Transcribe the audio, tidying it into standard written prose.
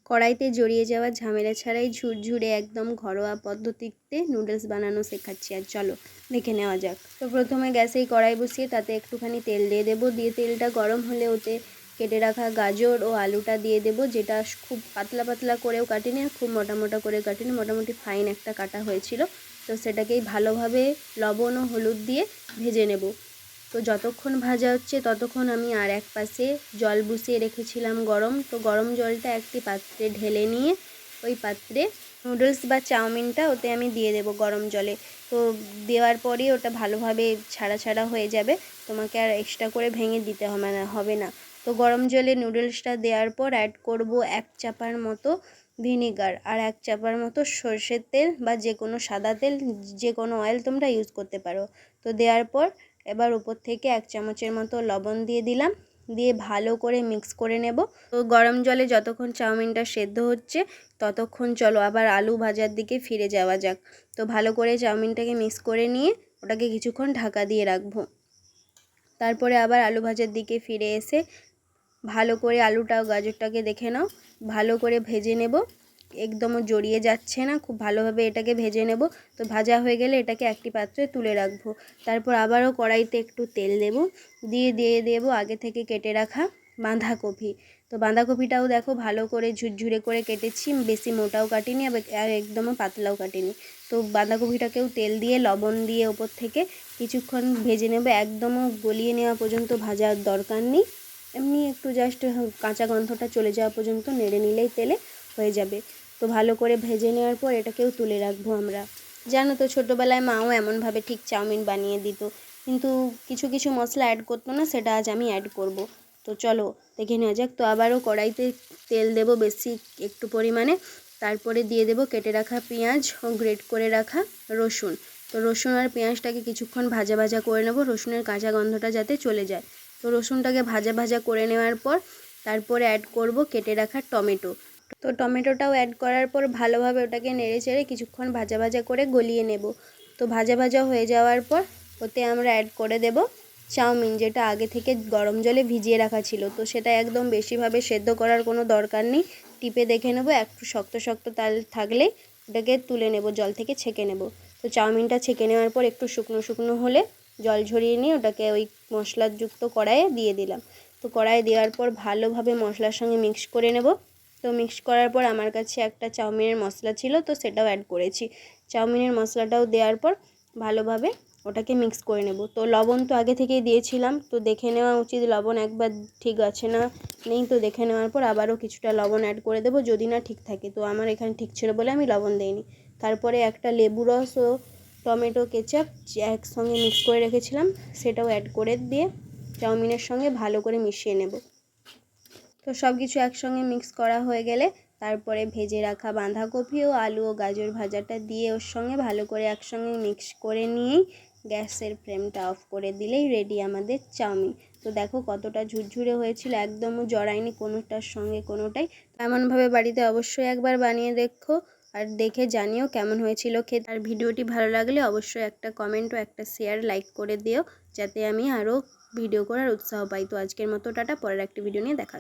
কড়াইতে জড়িয়ে যাওয়া ঝামেলা ছাড়াই ঝুরঝুরে একদম ঘরোয়া পদ্ধতিতে নুডলস বানানো শেখাচ্ছি। আর চলো দেখে নেওয়া যাক। তো প্রথমে গ্যাসেই কড়াই বসিয়ে তাতে একটুখানি তেল দিয়ে দেবো। দিয়ে তেলটা গরম হলে ওতে কেটে রাখা গাজর ও আলুটা দিয়ে দেবো, যেটা খুব পাতলা পাতলা করেও কাটিনি আর খুব মোটা মোটা করে কাটিনি, মোটামুটি ফাইন একটা কাটা হয়েছিল। তো সেটাকেই ভালোভাবে লবণ ও হলুদ দিয়ে ভেজে নেব। তো যতক্ষণ ভাজা হচ্ছে ততক্ষণ আমি আর এক পাশে জল বসিয়ে রেখেছিলাম গরম। তো গরম জলটা একটি পাত্রে ঢেলে নিয়ে ওই পাত্রে নুডলস বা চাউমিনটা ওতে আমি দিয়ে দেবো গরম জলে। তো দেওয়ার পরই ওটা ভালোভাবে ছাড়া ছাড়া হয়ে যাবে, তোমাকে আর এক্সট্রা করে ভেঙে দিতে হবে না। তো গরম জলে নুডলসটা দেওয়ার পর অ্যাড করব 1 চাপার মতো ভিনিগার আর 1 চাপার মতো সর্ষের তেল বা যে কোনো সাদা তেল, যে কোনো অয়েল তোমরা ইউজ করতে পারো। তো দেওয়ার পর এবার উপর থেকে 1 চামচের মতো লবণ দিয়ে দিলাম, দিয়ে ভালো করে মিক্স করে নেব। তো গরম জলে যতক্ষণ চাউমিনটা সেদ্ধ হচ্ছে ততক্ষণ চলো আবার আলু ভাজার দিকে ফিরে যাওয়া যাক। তো ভালো করে চাউমিনটাকে মিক্স করে নিয়ে ওটাকে কিছুক্ষণ ঢাকা দিয়ে রাখবো। তারপরে আবার আলু ভাজার দিকে ফিরে এসে ভালো করে আলুটা ও গাজরটাকে দেখে নাও, ভালো করে ভেজে নেব। একদমও জড়িয়ে যাচ্ছে না, খুব ভালোভাবে এটাকে ভেজে নেব। তো ভাজা হয়ে গেলে এটাকে একটি পাত্রে তুলে রাখবো। তারপর আবারও কড়াইতে একটু তেল দেব, দিয়ে দেব আগে থেকে কেটে রাখা বাঁধাকপি। তো বাঁধাকপিটাও দেখো ভালো করে ঝুরঝুরে করে কেটেছি, বেশি মোটাও কাটিনি আর একদমও পাতলাও কাটিনি। তো বাঁধাকপিটাকেও তেল দিয়ে লবণ দিয়ে ওপর থেকে কিছুক্ষণ ভেজে নেব, একদমও গলিয়ে নেওয়া পর্যন্ত ভাজার দরকার নেই। এমনি একটু জাস্ট কাঁচা গন্ধটা চলে যাওয়া পর্যন্ত নেড়ে নিলেই তেলে হয়ে যাবে। তো ভালো করে ভেজে নেওয়ার পর এটাকেও তুলে রাখবো আমরা। জানো তো ছোটোবেলায় মাও এমনভাবে ঠিক চাউমিন বানিয়ে দিত, কিন্তু কিছু কিছু মশলা অ্যাড করতো না, সেটা আজ আমি অ্যাড করব। তো চলো দেখে নেওয়া যাক। তো আবারও কড়াইতে তেল দেব বেশি একটু পরিমাণে, তারপরে দিয়ে দেব কেটে রাখা পেঁয়াজ ও গ্রেট করে রাখা রসুন। তো রসুন আর পেঁয়াজটাকে কিছুক্ষণ ভাজা ভাজা করে নেব, রসুনের কাঁচা গন্ধটা যাতে চলে যায়। তো রসুনটাকে ভাজা ভাজা করে নেওয়ার পর তারপরে অ্যাড করব কেটে রাখা টমেটো। তো টমেটোটাও অ্যাড করার পর ভালোভাবে ওটাকে নেড়ে চেড়ে কিছুক্ষণ ভাজা ভাজা করে গলিয়ে নেব। তো ভাজা ভাজা হয়ে যাওয়ার পর ওতে আমরা অ্যাড করে দেব চাউমিন, যেটা আগে থেকে গরম জলে ভিজিয়ে রাখা ছিল। তো সেটা একদম বেশিভাবে সেদ্ধ করার কোনো দরকার নেই, টিপে দেখে নেব একটু শক্ত শক্ত তাল থাকলে ওটাকে তুলে নেব, জল থেকে ছেঁকে নেব। তো চাউমিনটা ছেঁকে নেওয়ার পর একটু শুকনো শুকনো হলে জল ঝরিয়ে নিয়ে ওটাকে ওই মশলাযুক্ত কড়াইয়ে দিয়ে দিলাম। তো কড়াইয়ে দেওয়ার পর ভালোভাবে মশলার সঙ্গে মিক্স করে নেব। তো মিক্স করার পর আমার কাছে একটা চাউমিনের মশলা ছিল, তো সেটাও অ্যাড করেছি। চাউমিনের মশলাটাও দেওয়ার পর ভালোভাবে ওটাকে মিক্স করে নেব। তো লবণ তো আগে থেকেই দিয়েছিলাম, তো দেখে নেওয়া উচিত লবণ একবার ঠিক আছে না নেই। তো দেখে নেওয়ার পর আবারও কিছুটা লবণ অ্যাড করে দেবো যদি না ঠিক থাকে। তো আমার এখানে ঠিক ছিল বলে আমি লবণ দিইনি। তারপরে একটা লেবু রস ও টমেটো কেচাপ একসঙ্গে মিক্স করে রেখেছিলাম, সেটাও অ্যাড করে দিয়ে চাউমিনের সঙ্গে ভালো করে মিশিয়ে নেব। তো সব কিছু একসঙ্গে মিক্স করা হয়ে গেলে তারপরে ভেজে রাখা বাঁধাকপি ও আলু ও গাজর ভাজাটা দিয়ে ওর সঙ্গে ভালো করে একসঙ্গে মিক্স করে নিয়েই গ্যাসের ফ্লেমটা অফ করে দিলেই রেডি আমাদের চাউমিন। তো দেখো কতটা ঝুরঝুরে হয়েছিল, একদমও জড়ায়নি কোনোটার সঙ্গে কোনোটাই। এমনভাবে বাড়িতে অবশ্যই একবার বানিয়ে দেখো আর দেখে জানিও কেমন হয়েছিল খেতে। আর ভিডিওটি ভালো লাগলে অবশ্যই একটা কমেন্ট ও একটা শেয়ার লাইক করে দিও, যাতে আমি আরও ভিডিও করার উৎসাহ পাই। তো আজকের মতো টাটা, পরের একটি ভিডিও নিয়ে দেখা।